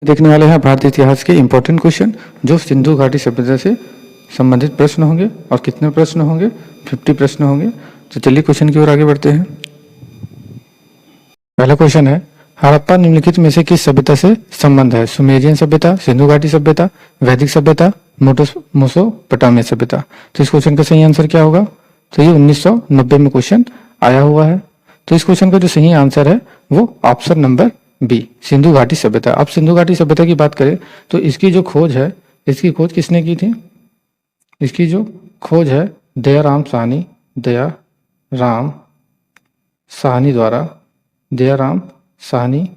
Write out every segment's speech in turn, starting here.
देखने वाले हैं भारतीय इतिहास के इंपॉर्टेंट क्वेश्चन जो सिंधु घाटी सभ्यता से संबंधित प्रश्न होंगे। और कितने प्रश्न होंगे? 50 प्रश्न होंगे। तो चलिए क्वेश्चन की ओर आगे बढ़ते हैं। पहला क्वेश्चन है, हड़प्पा निम्नलिखित में से किस सभ्यता से संबंध है? सुमेरियन सभ्यता, सिंधु घाटी सभ्यता, वैदिक सभ्यता, मेसोपोटामिया सभ्यता। तो इस क्वेश्चन का सही आंसर क्या होगा? तो ये 1990 में क्वेश्चन आया हुआ है। तो इस क्वेश्चन का जो सही आंसर है वो ऑप्शन नंबर बी, सिंधु घाटी सभ्यता। अब सिंधु घाटी सभ्यता की बात करें तो इसकी जो खोज है, इसकी खोज किसने की थी? इसकी जो खोज है दयाराम साहनी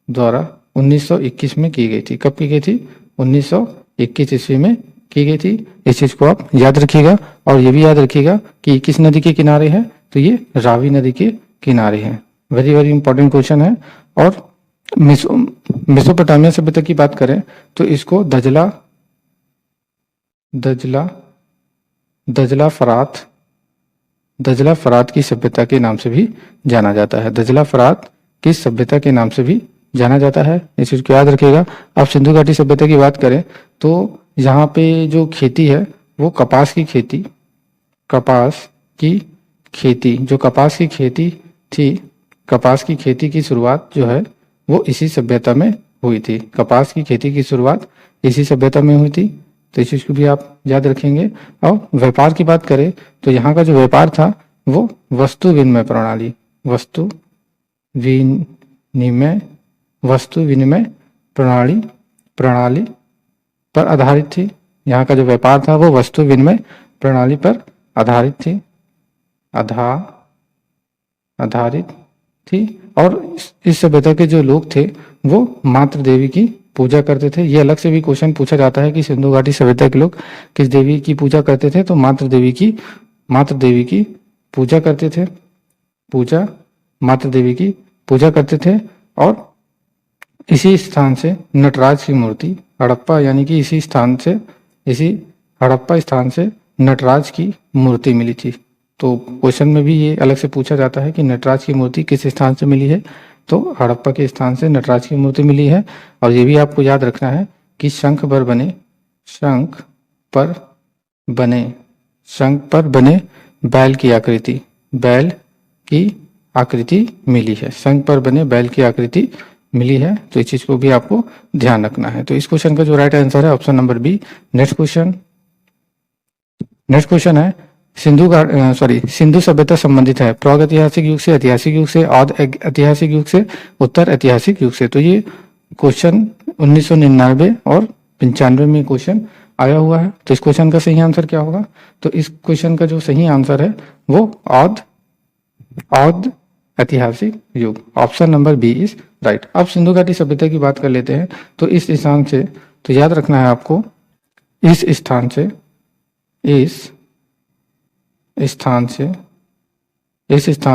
द्वारा 1921 में की गई थी। कब की गई थी? 1921 ईस्वी में की गई थी। इस चीज को आप याद रखिएगा। और ये भी याद रखिएगा कि किस नदी के किनारे है? तो ये रावी नदी के किनारे है। वेरी वेरी इंपॉर्टेंट क्वेश्चन है। और मेसोपोटामिया सभ्यता की बात करें तो इसको दजला फरात की सभ्यता के नाम से भी जाना जाता है। दजला फरात की सभ्यता के नाम से भी जाना जाता है। इस चीज को याद रखिएगा। अब सिंधु घाटी सभ्यता की बात करें तो यहाँ पे जो खेती है वो कपास की खेती कपास की खेती की शुरुआत जो है वो इसी सभ्यता में हुई थी। कपास की खेती की शुरुआत इसी सभ्यता में हुई थी। तो इस चीज को भी आप याद रखेंगे। और व्यापार की बात करें तो यहाँ का जो व्यापार था वो वस्तु विनिमय प्रणाली पर आधारित थी। यहाँ का जो व्यापार था वो वस्तु विनिमय प्रणाली पर आधारित थी। और इस सभ्यता के जो लोग थे वो मातृ देवी की पूजा करते थे। ये अलग से भी क्वेश्चन पूछा जाता है कि सिंधु घाटी सभ्यता के लोग किस देवी की पूजा करते थे? तो मातृ देवी की पूजा करते थे। और इसी स्थान से नटराज की मूर्ति हड़प्पा स्थान से नटराज की मूर्ति मिली थी। तो क्वेश्चन में भी ये अलग से पूछा जाता है कि नटराज की मूर्ति किस स्थान से मिली है? तो हड़प्पा के स्थान से नटराज की मूर्ति मिली है। और ये भी आपको याद रखना है कि शंख पर बने बैल की आकृति मिली है। शंख पर बने बैल की आकृति मिली है। तो इस चीज को भी आपको ध्यान रखना है। तो इस क्वेश्चन का जो राइट आंसर है option number B. Next question है, सिंधु सभ्यता संबंधित है प्रागैतिहासिक युग से, ऐतिहासिक युग से, ऐतिहासिक युग से, उत्तर ऐतिहासिक युग से। तो ये क्वेश्चन 1999 और 95 में क्वेश्चन आया हुआ है। तो इस क्वेश्चन का सही आंसर क्या होगा? तो इस क्वेश्चन का जो सही आंसर है वो औध ऐतिहासिक युग, option number B is right. अब सिंधु घाटी सभ्यता की बात कर लेते हैं। तो इस स्थान से, तो याद रखना है आपको, इस स्थान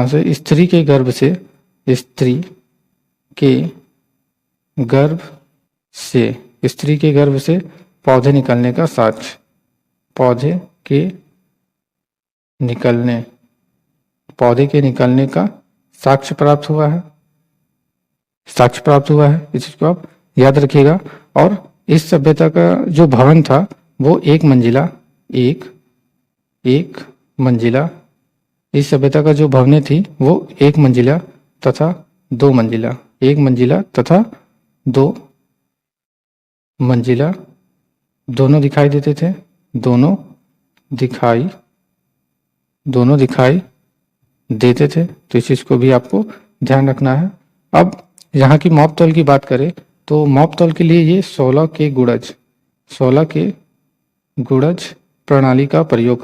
से स्त्री के गर्भ से पौधे निकलने का साक्ष्य प्राप्त हुआ है। इस चीज को आप याद रखिएगा। और इस सभ्यता का जो भवन था वो एक मंजिला, इस सभ्यता का जो भवनें थी वो एक मंजिला तथा दो मंजिला दोनों दिखाई देते थे। दोनों दिखाई देते थे। तो इस चीज को भी आपको ध्यान रखना है। अब यहाँ की मॉपतौल की बात करें तो मॉपतौल के लिए ये 16 के गुड़ज प्रणाली का प्रयोग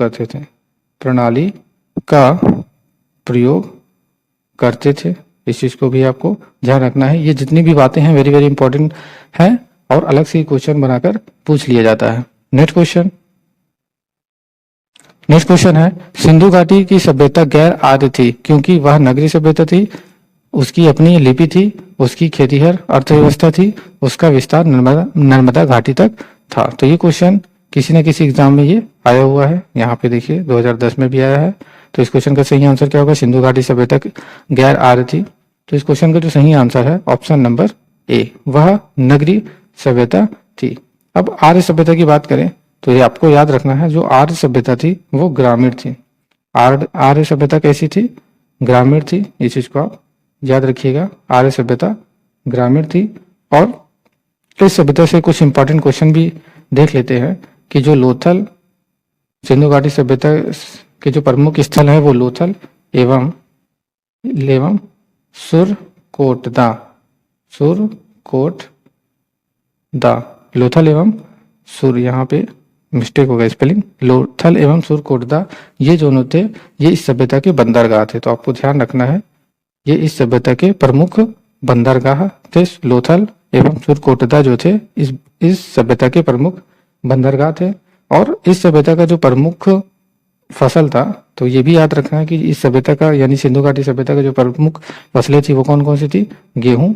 करते थे। इस चीज को भी आपको ध्यान रखना है। ये जितनी भी बातें हैं वेरी वेरी इंपॉर्टेंट हैं और अलग से क्वेश्चन बनाकर पूछ लिया जाता है। नेक्स्ट क्वेश्चन है, सिंधु घाटी की सभ्यता गैर आर्य थी क्योंकि वह नगरीय सभ्यता थी, उसकी अपनी लिपि थी, उसकी खेतीहर अर्थव्यवस्था थी, उसका विस्तार नर्मदा घाटी तक था। तो ये क्वेश्चन किसी न किसी एग्जाम में ये आया हुआ है। यहाँ पे देखिए 2010 में भी आया है। तो इस क्वेश्चन का सही आंसर क्या होगा? सिंधु घाटी सभ्यता गैर आर्य थी। तो इस क्वेश्चन का जो सही आंसर है ऑप्शन नंबर ए, वह नगरीय सभ्यता थी। अब आर्य सभ्यता की बात करें तो ये आपको याद रखना है, जो आर्य सभ्यता थी वो ग्रामीण थी। आर्य सभ्यता कैसी थी? ग्रामीण थी। इस चीज को आप याद रखिएगा, आर्य सभ्यता ग्रामीण थी। और इस सभ्यता से कुछ इंपॉर्टेंट क्वेश्चन भी देख लेते हैं कि जो लोथल सिंधु घाटी सभ्यता के जो प्रमुख स्थल है वो लोथल एवं सुरकोटदा, लोथल एवं सुर, यहाँ पे मिस्टेक हो गया स्पेलिंग, लोथल एवं सुरकोटदा ये दोनों थे, ये इस सभ्यता के बंदरगाह थे। तो आपको ध्यान रखना है, ये इस सभ्यता के प्रमुख बंदरगाह थे। लोथल एवं सुरकोटदा जो थे इस सभ्यता के प्रमुख बंदरगाह थे। और इस सभ्यता का जो प्रमुख फसल था, तो ये भी याद रखना है कि इस सभ्यता का यानी सिंधु घाटी सभ्यता का जो प्रमुख फसलें थी वो कौन कौन सी थी? गेहूं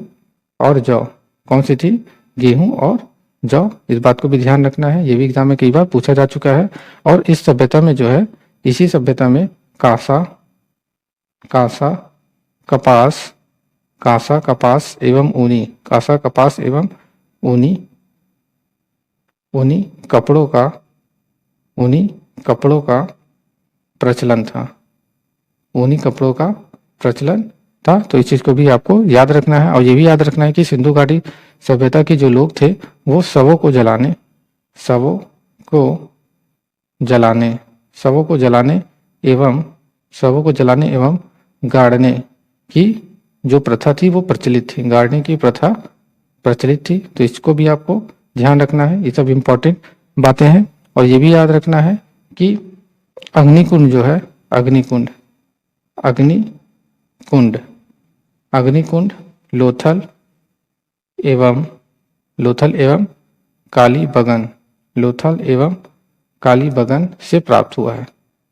और जौ। कौन सी थी? गेहूं और जौ। इस बात को भी ध्यान रखना है, ये भी एग्जाम में कई बार पूछा जा चुका है। और इस सभ्यता में जो है, इसी सभ्यता में कांसा कपास एवं ऊनी कपड़ों का प्रचलन था। तो इस चीज को भी आपको याद रखना है। और ये भी याद रखना है कि सिंधु घाटी सभ्यता के जो लोग थे वो शवों को जलाने एवं गाड़ने की जो प्रथा थी वो प्रचलित थी। गाड़ने की प्रथा प्रचलित थी। तो इसको भी आपको ध्यान रखना है, ये सब इंपॉर्टेंट बातें हैं। और ये भी याद रखना है कि अग्निकुंड जो है, अग्निकुंड लोथल एवं कालीबंगन से प्राप्त हुआ है।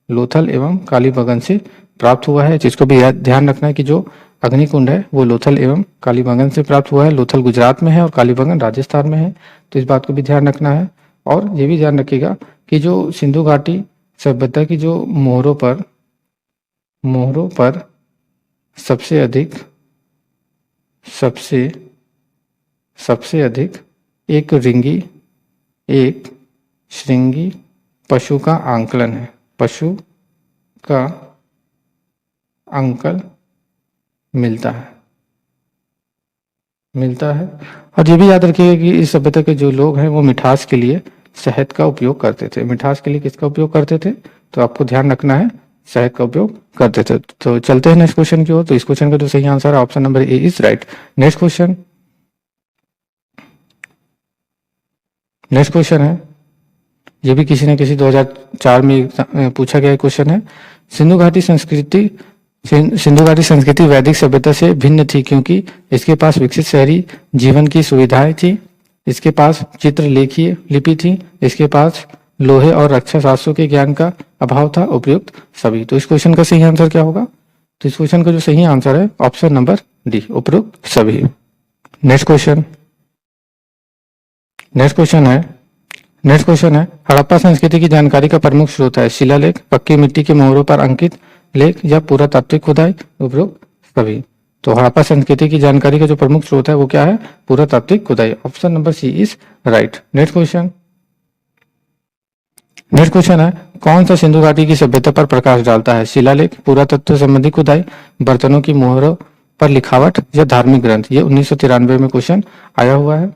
लोथल एवं कालीबंगन से प्राप्त हुआ है, जिसको भी ध्यान रखना है कि जो अग्निकुंड है वो लोथल एवं कालीबंगन से प्राप्त हुआ है। लोथल गुजरात में है और कालीबंगन राजस्थान में है। तो इस बात को भी ध्यान रखना है। और ये भी ध्यान रखिएगा कि जो सिंधु घाटी सभ्यता की जो मोहरों पर सबसे अधिक एक श्रृंगी पशु का अंकल मिलता है। और ये भी याद रखिएगा कि इस सभ्यता के जो लोग हैं वो मिठास के लिए शहद का उपयोग करते थे। मिठास के लिए किसका उपयोग करते थे? तो आपको ध्यान रखना है, शहद का उपयोग करते थे। तो चलते हैं नेक्स्ट क्वेश्चन की ओर। तो इस क्वेश्चन का जो सही आंसर है option number A is right. Next question है, ये भी किसी न किसी 2004 में पूछा गया क्वेश्चन है। सिंधु घाटी संस्कृति वैदिक सभ्यता से भिन्न थी क्योंकि इसके पास विकसित शहरी जीवन की सुविधाएं थी, इसके पास चित्रलेखीय लिपि थी, इसके पास लोहे और रक्षा शास्त्रों के ज्ञान का अभाव था, उपयुक्त सभी। तो इस क्वेश्चन का सही आंसर क्या होगा? तो इस क्वेश्चन का जो सही आंसर है ऑप्शन नंबर डी, उपयुक्त सभी। नेक्स्ट क्वेश्चन है हड़प्पा संस्कृति की जानकारी का प्रमुख स्रोत है शिलालेख, पक्की मिट्टी के मोहरों पर अंकित लेख या पुरातात्विक खुदाई, उपयुक्त सभी। तो हड़प्पा संस्कृति की जानकारी का जो प्रमुख स्रोत है वो क्या है? पुरातात्विक खुदाई। Option number C is right. Next question है कौन सा सिंधु घाटी की सभ्यता पर प्रकाश डालता है? शिलालेख, पुरातत्व संबंधी खुदाई, बर्तनों की मोहरों पर लिखावट या धार्मिक ग्रंथ। ये 1993 में क्वेश्चन आया हुआ है।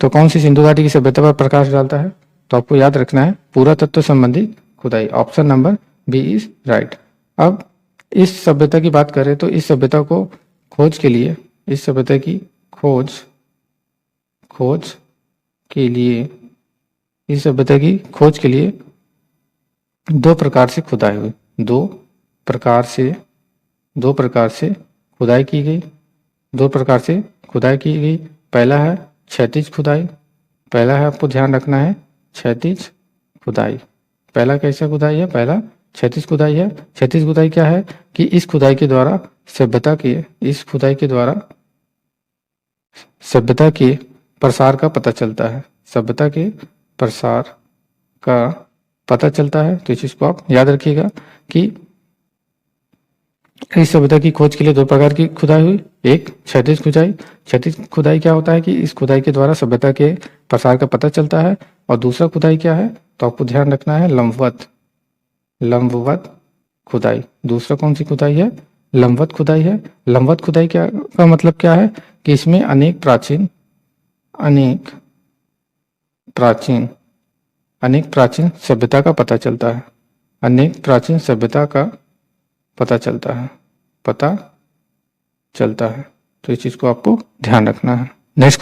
तो कौन सी सिंधु घाटी की सभ्यता पर प्रकाश डालता है? तो आपको याद रखना है पुरातत्व संबंधी खुदाई। Option number B is right. अब इस सभ्यता की बात करें तो इस सभ्यता को खोज के लिए दो प्रकार से खुदाई हुई। दो प्रकार से खुदाई की गई। पहला है क्षैतिज खुदाई। आपको ध्यान रखना है क्षैतिज खुदाई। पहला कैसा खुदाई है? पहला क्षैतिज खुदाई है। क्षैतिज खुदाई क्या है कि इस खुदाई के द्वारा सभ्यता के प्रसार का पता चलता है। तो इस चीज को आप याद रखिएगा कि इस सभ्यता की खोज के लिए दो प्रकार की खुदाई हुई, एक क्षैतिज खुदाई। क्षैतिज खुदाई क्या होता है कि इस खुदाई के द्वारा सभ्यता के प्रसार का पता चलता है, और दूसरा खुदाई क्या है तो आपको ध्यान रखना है, लंबवत, लंबवत खुदाई। दूसरा कौन सी खुदाई है, लंबवत खुदाई है। लंबवत खुदाई क्या का मतलब क्या है कि इसमें अनेक प्राचीन सभ्यता का पता चलता है, अनेक प्राचीन सभ्यता का पता चलता है। तो इस चीज को आपको ध्यान रखना है। नेक्स्ट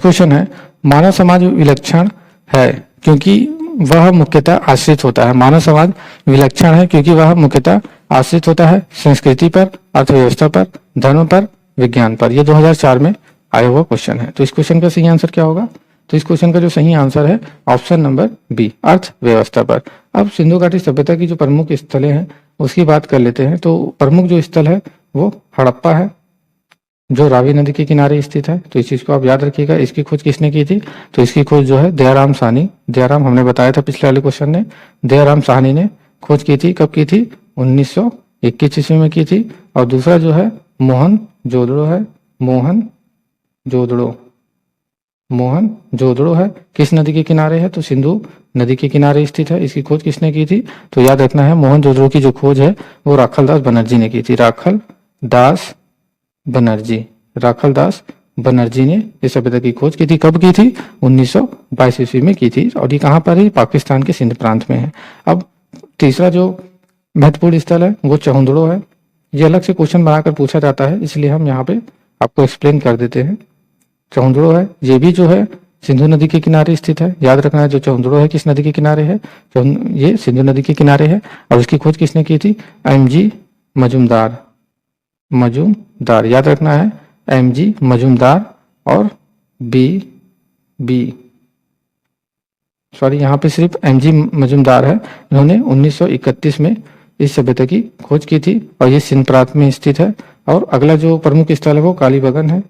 क्वेश्चन, है मानव समाज विलक्षण है क्योंकि वह मुख्यतः आश्रित होता है। मानव समाज विलक्षण है क्योंकि वह मुख्यतः आश्रित होता है संस्कृति पर, अर्थव्यवस्था पर, धर्म पर, विज्ञान पर। यह 2004 में आया हुआ क्वेश्चन है। तो इस क्वेश्चन का सही आंसर क्या होगा, तो इस क्वेश्चन का जो सही आंसर है ऑप्शन नंबर बी, अर्थव्यवस्था पर। अब सिंधु घाटी सभ्यता की जो प्रमुख स्थलें हैं उसकी बात कर लेते हैं। तो प्रमुख जो स्थल है वो हड़प्पा है, जो रावी नदी के किनारे स्थित है। तो इस चीज को आप याद रखिएगा। इसकी खोज किसने की थी, तो इसकी खोज जो है दयाराम साहनी, दयाराम हमने बताया था पिछले वाले क्वेश्चन ने, दयाराम साहनी ने खोज की थी। कब की थी, 1921 ईस्वी में की थी। और दूसरा जो है मोहन जोदड़ो है, मोहन जोदड़ो है। किस नदी के किनारे है, तो सिंधु नदी के किनारे स्थित है। इसकी खोज किसने की थी, तो याद रखना है मोहन जोदड़ो की जो खोज है वो राखलदास बनर्जी ने की थी। राखलदास बनर्जी ने इस सभ्यता की खोज की थी। कब की थी, 1922 ईस्वी में की थी। और ये कहाँ पर है, पाकिस्तान के सिंध प्रांत में है। अब तीसरा जो महत्वपूर्ण स्थल है वो चहुंदड़ो है। ये अलग से क्वेश्चन बनाकर पूछा जाता है, इसलिए हम यहाँ पे आपको एक्सप्लेन कर देते हैं। चहुंदड़ो है, ये भी जो है सिंधु नदी के किनारे स्थित है। याद रखना है जो चहुंदड़ो है किस नदी के किनारे है, ये सिंधु नदी के किनारे है। और उसकी खोज किसने की थी, एमजी मजूमदार। याद रखना है एमजी मजूमदार और यहाँ पे सिर्फ एमजी मजूमदार है। इन्होंने 1931 में इस सभ्यता की खोज की थी और ये सिंध प्रांत में स्थित है। और अगला जो प्रमुख स्थल है वो कालीबंगन है।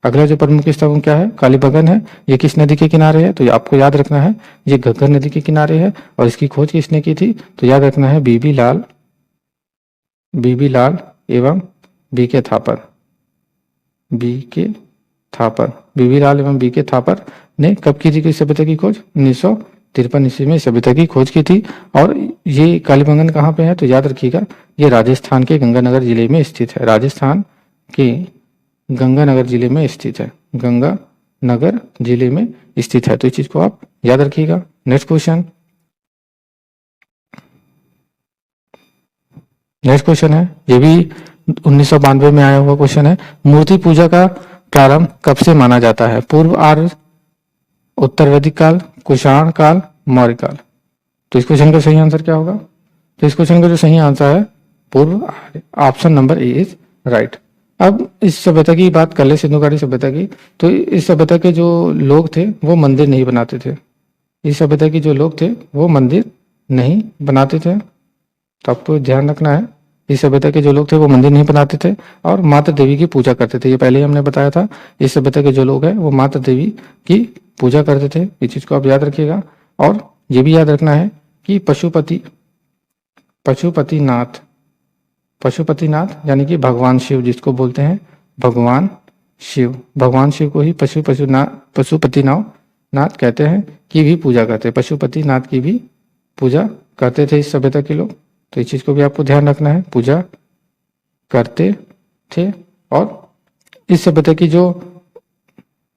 अगला जो प्रमुख स्थल क्या है, कालीबंगन है। ये किस नदी के किनारे है, तो आपको याद रखना है ये घग्गर नदी के किनारे है। और इसकी खोज किसने की थी, तो याद रखना है बीबी लाल एवं बी के थापर ने कब की थी इस सभ्यता की खोज, 1953 ईस्वी में सभ्यता की खोज की थी। और ये कालीबंगन कहाँ पे है, तो याद रखिएगा ये राजस्थान के गंगानगर जिले में स्थित है। राजस्थान के गंगानगर जिले में स्थित है, गंगानगर जिले में स्थित है। तो इस चीज को आप याद रखिएगा। नेक्स्ट क्वेश्चन है, ये भी 1992 में आया हुआ क्वेश्चन है। मूर्ति पूजा का प्रारंभ कब से माना जाता है, पूर्व आर्य, उत्तर वैदिक काल, कुषाण काल, मौर्य काल। तो इस क्वेश्चन का सही आंसर क्या होगा, तो इस क्वेश्चन का जो सही आंसर है पूर्व आर्य, option number A is right. अब इस सभ्यता की बात कर ले, सिंधु घाटी सभ्यता की, तो इस सभ्यता के जो लोग थे वो मंदिर नहीं बनाते थे। इस सभ्यता के जो लोग थे वो मंदिर नहीं बनाते थे। तो आपको ध्यान रखना है इस सभ्यता के जो लोग थे वो मंदिर नहीं बनाते थे और माता देवी की पूजा करते थे। ये पहले ही हमने बताया था। इस सभ्यता के जो लोग हैं वो माता देवी की पूजा करते थे। इस चीज को आप याद रखिएगा। और ये भी याद रखना है कि पशुपतिनाथ यानी कि भगवान शिव जिसको बोलते हैं, भगवान शिव को ही पशुपतिनाथ कहते हैं, की भी पूजा करते हैं। पशुपतिनाथ की भी पूजा करते थे इस सभ्यता के लोग। तो इस चीज को भी आपको ध्यान रखना है, पूजा करते थे। और इस सभ्यता की जो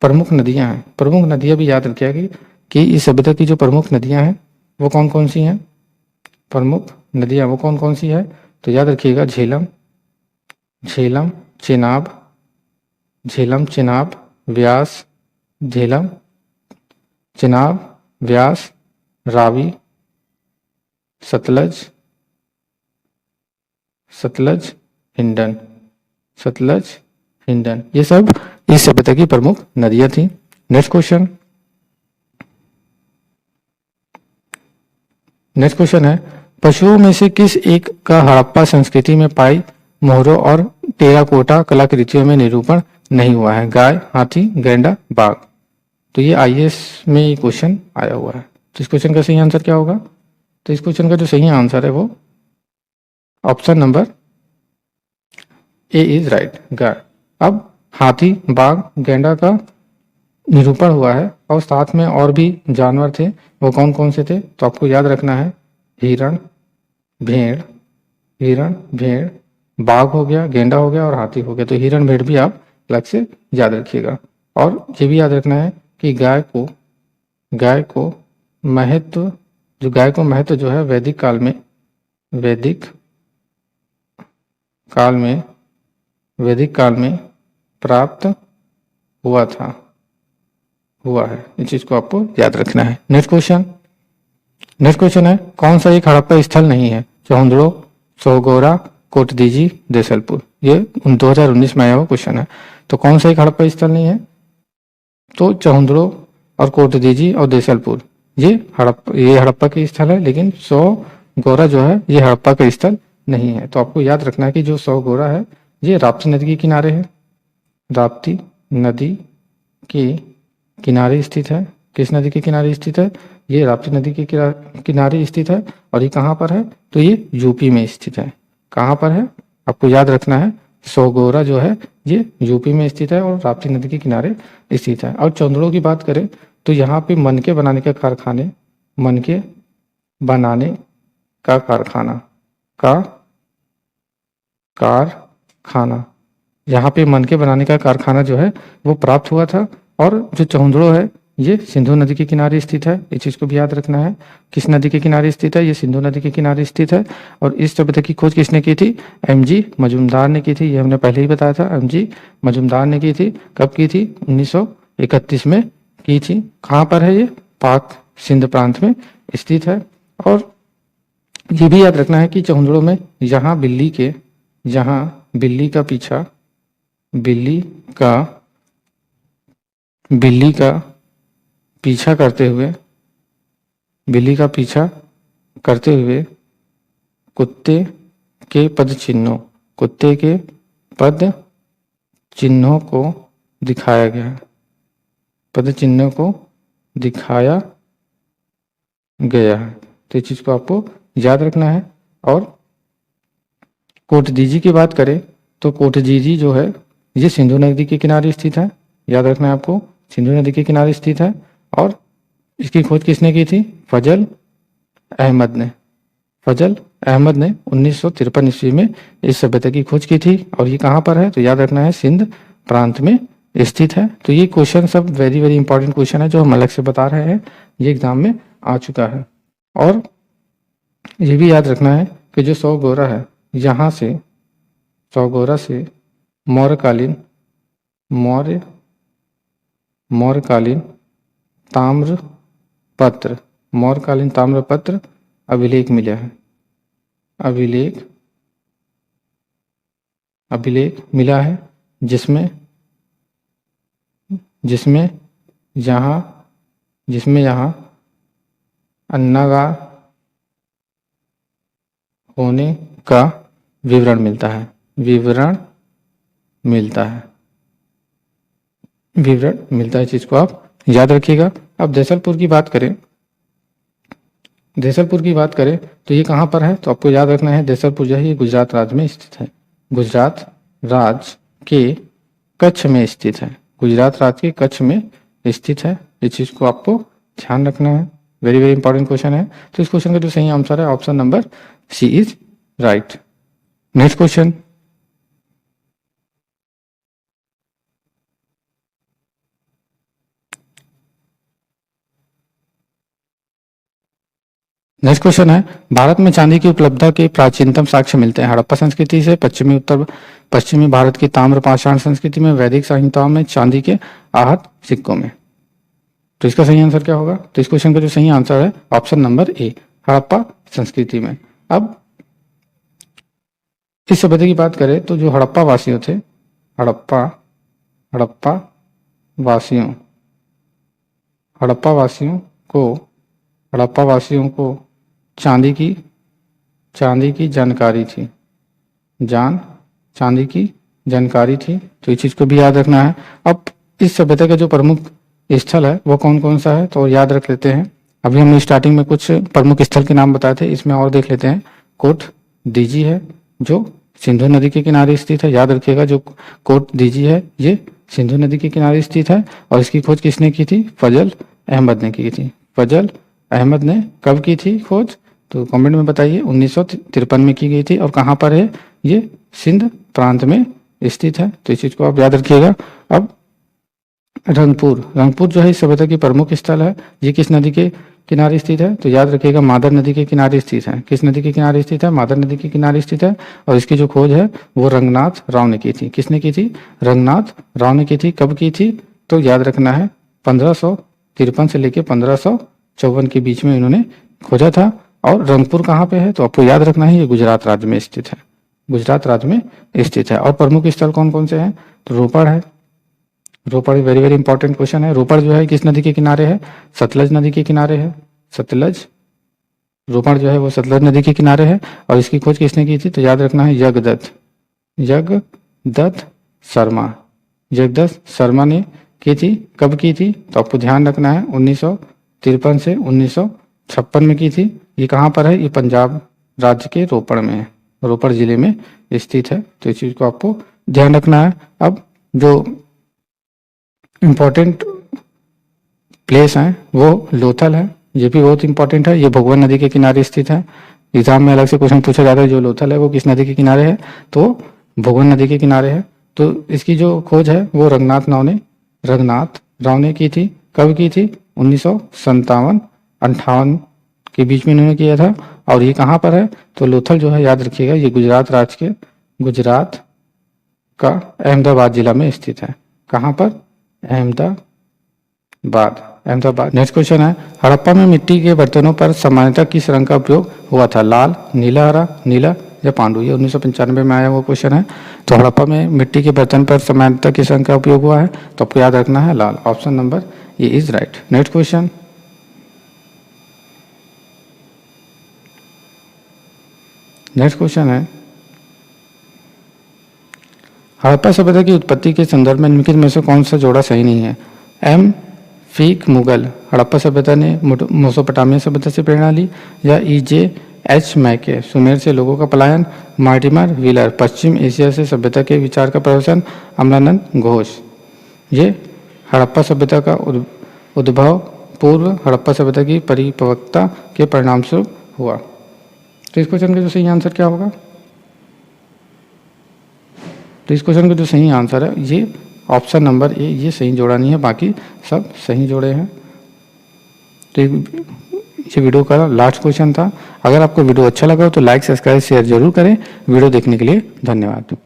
प्रमुख नदियां हैं, प्रमुख नदियां भी याद रखिएगा कि इस सभ्यता की जो प्रमुख नदियां हैं वो कौन कौन सी हैं, प्रमुख नदियां वो कौन कौन सी है, तो याद रखिएगा झेलम चेनाब, व्यास, रावी, सतलज, हिंडन, ये सब इस सभ्यता की प्रमुख नदियां थी। नेक्स्ट क्वेश्चन है, पशुओं में से किस एक का हड़प्पा संस्कृति में पाई मोहरों और टेराकोटा कलाकृतियों में निरूपण नहीं हुआ है, गाय, हाथी, गैंडा, बाघ। तो ये आईएएस में ये क्वेश्चन आया हुआ है। तो इस क्वेश्चन का सही आंसर क्या होगा? तो इस क्वेश्चन का जो सही आंसर है वो option number A is right, गाय। अब हाथी, बाघ, गैंडा का निरूपण हुआ है और साथ में और भी जानवर थे, वो कौन कौन से थे? तो आपको याद रखना है, हिरण, भेड़, हिरण, भेड़, बाघ हो गया, गेंडा हो गया और हाथी हो गया। तो हिरण, भेड़ भी आप अलग से याद रखिएगा। और ये भी याद रखना है कि गाय को महत्व, जो गाय को महत्व जो है वैदिक काल में प्राप्त हुआ है। इस चीज को आपको याद रखना है। नेक्स्ट क्वेश्चन है, कौन सा एक हड़प्पा स्थल नहीं है? चौहंदड़ो, सोगोरा, कोटदीजी, देसलपुर। ये 2019 में आया हुआ क्वेश्चन है। तो कौन सा एक हड़प्पा स्थल नहीं है? तो चौहंदड़ो और कोटदीजी और देसलपुर ये हड़प्पा के स्थल है, लेकिन सोगोरा जो है ये हड़प्पा का स्थल नहीं है। तो आपको याद रखना है कि जो सोगोरा है ये राप्ती नदी के किनारे है, राप्ती नदी के किनारे स्थित है। किस नदी के किनारे स्थित है? ये राप्ती नदी के किनारे स्थित है। और ये कहाँ पर है? तो ये यूपी में स्थित है। कहाँ पर है? आपको याद रखना है, सोगोरा जो है ये यूपी में स्थित है और राप्ती नदी के किनारे स्थित है। और चौंदड़ों की बात करें तो यहाँ पे मनके बनाने का कारखाना, यहाँ पे मनके बनाने का कारखाना जो है वो प्राप्त हुआ था। और जो चौंदड़ो है ये सिंधु नदी के किनारे स्थित है। इस चीज को भी याद रखना है। किस नदी के किनारे स्थित है? ये सिंधु नदी के किनारे स्थित है। और इस सभ्यता की खोज किसने की थी? एमजी मजुमदार ने की थी। ये हमने पहले ही बताया था, एमजी मजुमदार ने की थी। कब की थी? 1931 में की थी। कहाँ पर है ये? पाक सिंध प्रांत में स्थित है। और ये भी याद रखना है कि चौंदड़ो में जहाँ बिल्ली का पीछा करते हुए कुत्ते के पद चिन्हों को दिखाया गया है। तो इस चीज को आपको याद रखना है। और कोटदीजी की बात करें तो कोटदीजी जो है ये सिंधु नदी के किनारे स्थित है। याद रखना है आपको, सिंधु नदी के किनारे स्थित है। और इसकी खोज किसने की थी? फजल अहमद ने 1953 ईस्वी में इस सभ्यता की खोज की थी। और ये कहाँ पर है? तो याद रखना है, सिंध प्रांत में स्थित है। तो ये क्वेश्चन सब वेरी वेरी इंपॉर्टेंट क्वेश्चन है जो हम अलग से बता रहे हैं, ये एग्जाम में आ चुका है। और ये भी याद रखना है कि जो सोगोरा है, यहाँ से सोगोरा से मौर्यकालीन ताम्रपत्र अभिलेख मिला है, जिसमें यहाँ अन्नागार होने का विवरण मिलता है। चीज को आप याद रखिएगा। अब देसलपुर की बात करें तो ये कहाँ पर है? तो आपको याद रखना है, देसलपुर जो है ये गुजरात राज्य में स्थित है। गुजरात राज्य के कच्छ में स्थित है। इस चीज को आपको ध्यान रखना है। वेरी वेरी इंपॉर्टेंट क्वेश्चन है। तो इस क्वेश्चन का जो सही आंसर है option number C is right. Next question है, भारत में चांदी की उपलब्धता के प्राचीनतम साक्ष्य मिलते हैं हड़प्पा संस्कृति से, पश्चिमी भारत की ताम्र पाषाण संस्कृति में, वैदिक संहिताओं में, चांदी के आहत सिक्कों में। तो इसका सही आंसर क्या होगा? तो इस क्वेश्चन का जो सही आंसर है ऑप्शन नंबर ए, हड़प्पा संस्कृति में। अब इस सभ्यता की बात करें तो जो हड़प्पा वासियों को चांदी की जानकारी थी। जानकारी थी, तो इस चीज को भी याद रखना है। अब इस सभ्यता का जो प्रमुख स्थल है वो कौन कौन सा है, तो याद रख लेते हैं। अभी हमने स्टार्टिंग में कुछ प्रमुख स्थल के नाम बताए थे, इसमें और देख लेते हैं। कोट दीजी है जो सिंधु नदी के किनारे स्थित है, याद रखिएगा। जो कोट दीजी है ये सिंधु नदी के किनारे स्थित है, और इसकी खोज किसने की थी, फजल अहमद ने की थी। फजल अहमद ने कब की थी खोज, तो कमेंट में बताइए। 1953 में की गई थी, और कहाँ पर है, ये सिंध प्रांत में स्थित है, तो इस चीज को आप याद रखिएगा। अब रंगपुर जो है इस सभ्यता की प्रमुख स्थल है, ये किस नदी के किनारे स्थित है, तो याद रखिएगा मादर नदी के किनारे स्थित है। किस नदी के किनारे स्थित है, मादर नदी के किनारे स्थित है, और इसकी जो खोज है वो रंगनाथ राव ने की थी। किसने की थी, रंगनाथ राव ने की थी। कब की थी, तो याद रखना है 1553 से लेकर 1554 के बीच में इन्होंने खोजा था। और रंगपुर कहाँ पे है, तो आपको याद रखना है ये गुजरात राज्य में स्थित है, गुजरात राज्य में स्थित है। और प्रमुख स्थल कौन कौन से हैं, तो रोपड़ है। रोपड़ वेरी वेरी इंपॉर्टेंट क्वेश्चन है। रोपड़ जो है किस नदी के किनारे है, सतलज नदी के किनारे है, सतलज। रोपड़ जो है वो सतलज नदी के किनारे है, और इसकी खोज किसने की थी, तो याद रखना है यज्ञदत्त शर्मा। जगदत्त शर्मा ने की थी। कब की थी, तो आपको ध्यान रखना है 1953 से 1956 में की थी। ये कहाँ पर है, ये पंजाब राज्य के रोपड़ में है, रोपड़ जिले में स्थित है, तो इस चीज को आपको ध्यान रखना है। अब जो इम्पोर्टेंट प्लेस है वो लोथल है, ये भी बहुत इंपॉर्टेंट है। ये भगवान नदी के किनारे स्थित है। एग्जाम में अलग से क्वेश्चन पूछा जाता है, जो लोथल है वो किस नदी के किनारे है, तो भगवान नदी के किनारे है। तो इसकी जो खोज है वो रंगनाथ राव ने की थी। कब की थी, 1957-58 के बीच में इन्होंने किया था। और ये कहाँ पर है, तो लोथल जो है याद रखिएगा ये गुजरात राज्य के, गुजरात का अहमदाबाद जिला में स्थित है। कहाँ पर, अहमदाबाद। नेक्स्ट क्वेश्चन है, हड़प्पा में मिट्टी के बर्तनों पर सामान्यतः किस रंग का उपयोग हुआ था, लाल, नीला, हरा, नीला या पांडु। ये 1995 में आया हुआ क्वेश्चन है। तो हड़प्पा में मिट्टी के बर्तन पर सामान्यतः किस रंग का उपयोग हुआ है, तो आपको याद रखना है लाल। Option number A is right. Next question, है हड़प्पा सभ्यता की उत्पत्ति के संदर्भ में निम्नलिखित में से कौन सा जोड़ा सही नहीं है। एम फीक मुगल हड़प्पा सभ्यता ने मेसोपोटामिया सभ्यता से प्रेरणा ली, या EJ-H मैके सुमेर से लोगों का पलायन, मार्टिमर व्हीलर पश्चिम एशिया से सभ्यता के विचार का प्रवचन, अमलानंद घोष। ये हड़प्पा सभ्यता का उद्भव पूर्व हड़प्पा सभ्यता की परिपक्वता के परिणाम स्वरूप हुआ। तो इस क्वेश्चन का जो सही आंसर क्या होगा, तो इस क्वेश्चन का जो सही आंसर है ये ऑप्शन नंबर ए, ये सही जोड़ा नहीं है, बाकी सब सही जोड़े हैं। तो ये वीडियो का लास्ट क्वेश्चन था। अगर आपको वीडियो अच्छा लगा हो तो लाइक, सब्सक्राइब, शेयर जरूर करें। वीडियो देखने के लिए धन्यवाद।